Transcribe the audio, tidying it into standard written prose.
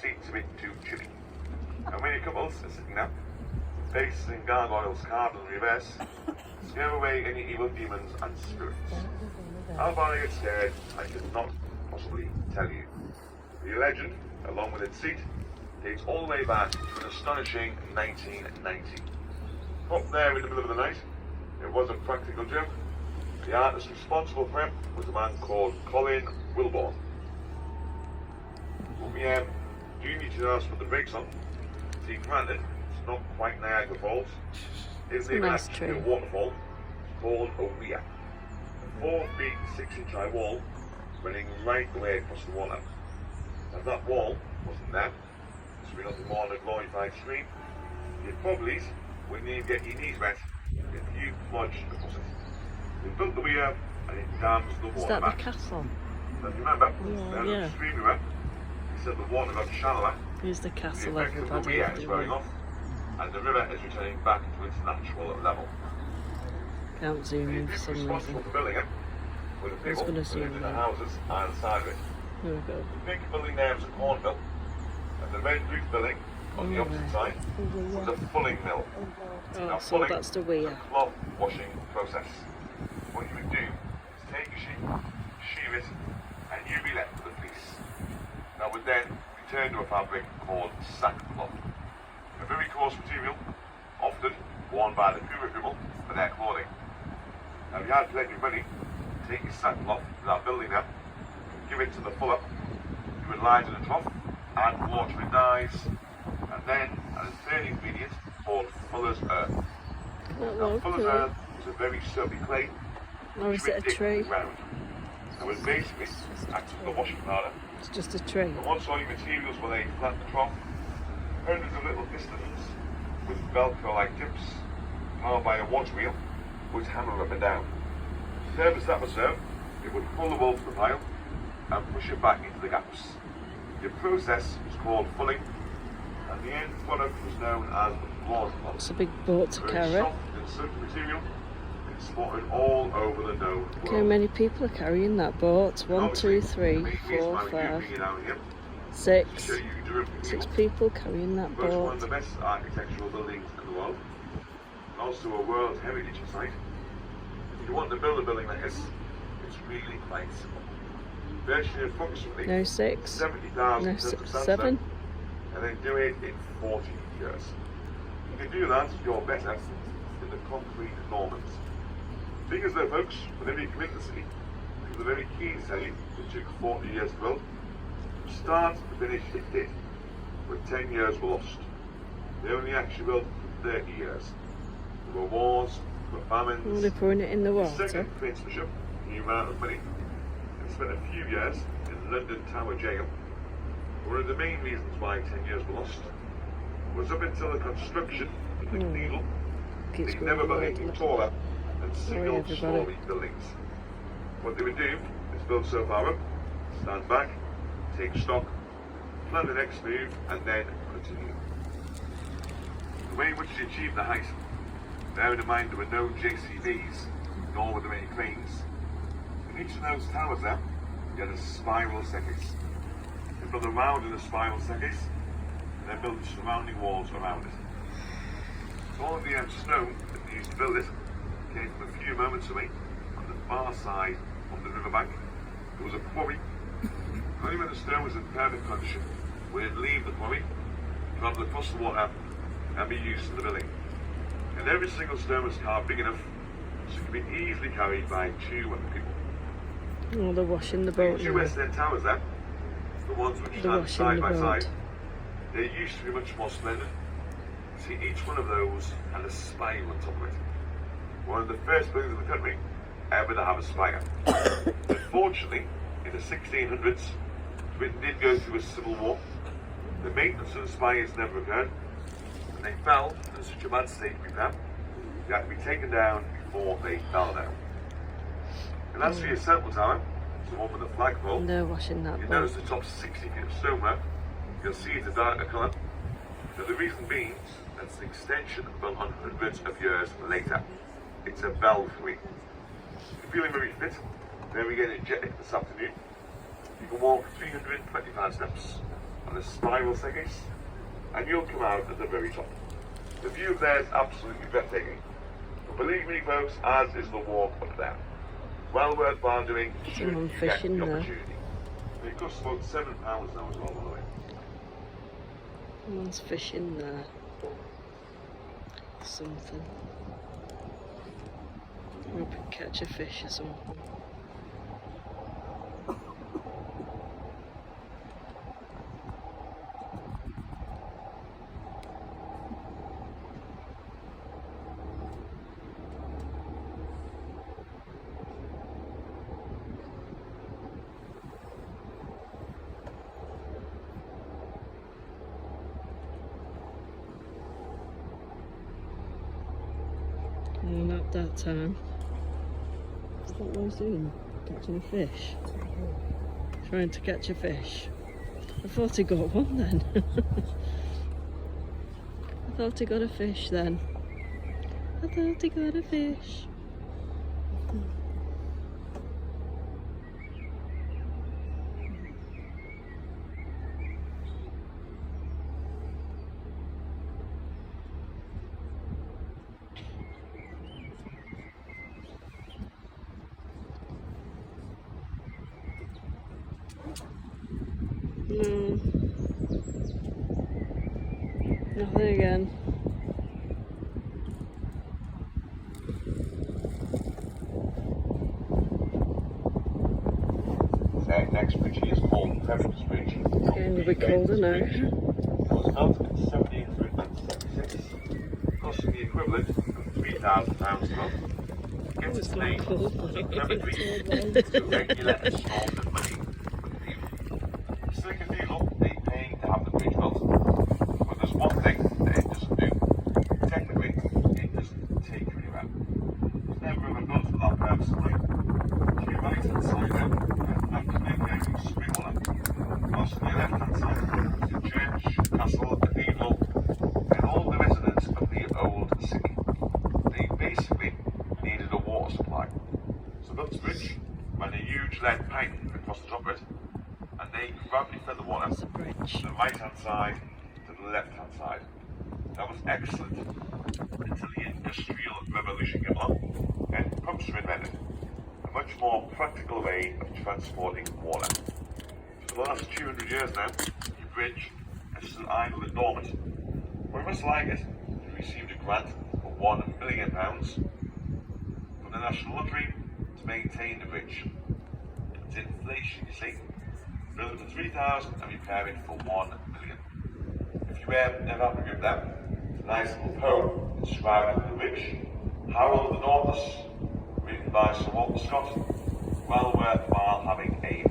seat's a bit too chilly. And when your couples are sitting there, faces and gargoyles carved in reverse, scare away any evil demons and spirits. How far I get scared, I cannot possibly tell you. The legend, along with its seat, dates all the way back to an astonishing 1990. Up there in the middle of the night, it was a practical joke. The artist responsible for it was a man called Colin Wilborn. But we do need to ask for the brakes on. See, granted, it's not quite Niagara Falls. It's even nice actually tree. a waterfall called a weir. A 4 feet 6 inch high wall running right the way across the water. If that wall wasn't there, this would be nothing more than a glorified stream. You'd probably wouldn't even get your knees wet if you plunged across it. They built the weir and it dams the water Is that back. the castle? So if you remember, Yeah, there's yeah. a stream river. He said the water got shallower. Here's the The castle, effect of the everybody. weir is wearing off, and the river is returning back to its natural level. Can't zoom The in for people some responsible reason. for building it were the I was people gonna who zoom lived in the in. houses either side of it. Here we go. The big building there was a corn mill, and the red brick building on the opposite side was a fulling mill. Oh, so that's the weir. a cloth washing process. What you would do is take a sheep, shear it, and you'd be left with a fleece. That would then be turned to a fabric called sackcloth. A very coarse material, often worn by the poorer people for their clothing. Now if you had plenty of money, take your sackcloth to that building there, give it to the fuller, you would lie it in a trough, add water and dyes, and then add a third ingredient called fuller's earth. Now, fuller's earth is a very soapy clay, Or is it a tree? ground. So it basically acts as the washing powder. It's just a tree. And once all your materials were laid flat in the trough, hundreds of little pistons with Velcro-like tips, powered by a water wheel, would hammer up and down. The purpose that would serve, it would pull the wool from the pile and push it back into the gaps. The process was called fulling, and the end product was known as the broadcloth. It's a big boat to Very carry. soft and silky material, exported all over the known world. Look how many people are carrying that boat. 1, 2, 3, 4, 5, 6. 6 people carrying that Both one of boat. the best architectural buildings in the world, and also a World Heritage Site. If you want to build a building like this, it's really quite simple. Virtually approximately No 6. 70,000 No tons of 7. sandstone, and then do it in 40 years. You can do that, you're better than the concrete Normans. Thing is though, folks, whenever you come into the city, because the very key to tell you, it took 40 years to build. From start to finish, it did. But 10 years were lost. They only actually built for 30 years. There were wars, there were famines. Oh, they're pouring it in the The water. second Prince Bishop knew amount of money and spent a few years in London Tower Jail. One of the main reasons why 10 years were lost was up until the construction of the cathedral, Keeps they going never built wide, anything look. taller than everybody. single-story buildings. What they would do is build so far up, stand back, take stock, plan the next move, and then continue. The way in which they achieved the height, bearing in mind there were no JCBs, nor were there any cranes. In each of those towers there, you had a spiral staircase. They built a round in a spiral staircase, and then built surrounding walls around it. So all of the stone that they used to build it came from a few moments away on the far side of the riverbank. There was a quarry. Only when the stone was in perfect condition would it leave the quarry, travel across the water, and be used in the building. And every single stone was carved big enough so it could be easily carried by 2 other people. Oh, they're washing the The boat 2 now. West End towers there, the ones which They're stand washing side the by boat. side, they used to be much more splendid. See, each one of those had a spire on top of it. One of the first buildings in the country ever to have a spire. Unfortunately, in the 1600s, Britain did go through a civil war. The maintenance of the spires never occurred, and they fell in such a bad state to repair, they had to be taken down before they fell down. And as for your central tower, the one with the flagpole, And they're washing that you boat. notice the top 60 feet of stoneware, you'll see it's a darker colour. Now the reason being, that's an extension built on hundreds of years later. It's a belfry. If you're feeling very fit, then we get energetic this afternoon. You can walk 325 steps. and a spiral staircase, and you'll come out at the very top. The view there is absolutely breathtaking. But believe me folks, as is the walk up there. Well worthwhile doing should you get fishing the there. opportunity. It costs about £7 now as well, by the way. Someone's fishing there. Something. Hope we catch a fish or something. No, not that time. Is that what I was doing? Catching a fish? Trying to catch a fish. I thought he got one then. I thought he got a fish then. I thought he got a fish. No. Nothing again. The next bridge is called Preference Bridge. It's getting a bit colder now. It was built in 1776, costing the equivalent of £3,000 a month. It gets its name from the preparatory to regular installment of money for the people. It's the cathedral they pay to have the bridge built. But there's one thing that it doesn't do. Technically, it doesn't take you anywhere. It's never ever built for that purpose, right? To your right hand side then, after making a spring one, whilst on your left hand side is the church, castle, cathedral, and all the residents of the old city. They basically needed a water supply. So built this bridge, ran a huge lead pipe across the top of it, and they gravity fed the water It's a bridge. from the right hand side to the left hand side. That was excellent until the Industrial Revolution came along and pumps were invented. A much more practical way of transporting water. For the last 200 years now, the bridge is still idle and dormant. But we must like it. It received a grant for £1 million from the National Lottery to maintain the bridge. It's inflation, you see. Build it for 3,000 and repair it for £1 million. If you ever have a group there, it's a nice little poem describing the bridge. Harold the Northers, written by Sir Walter Scott, well worthwhile having a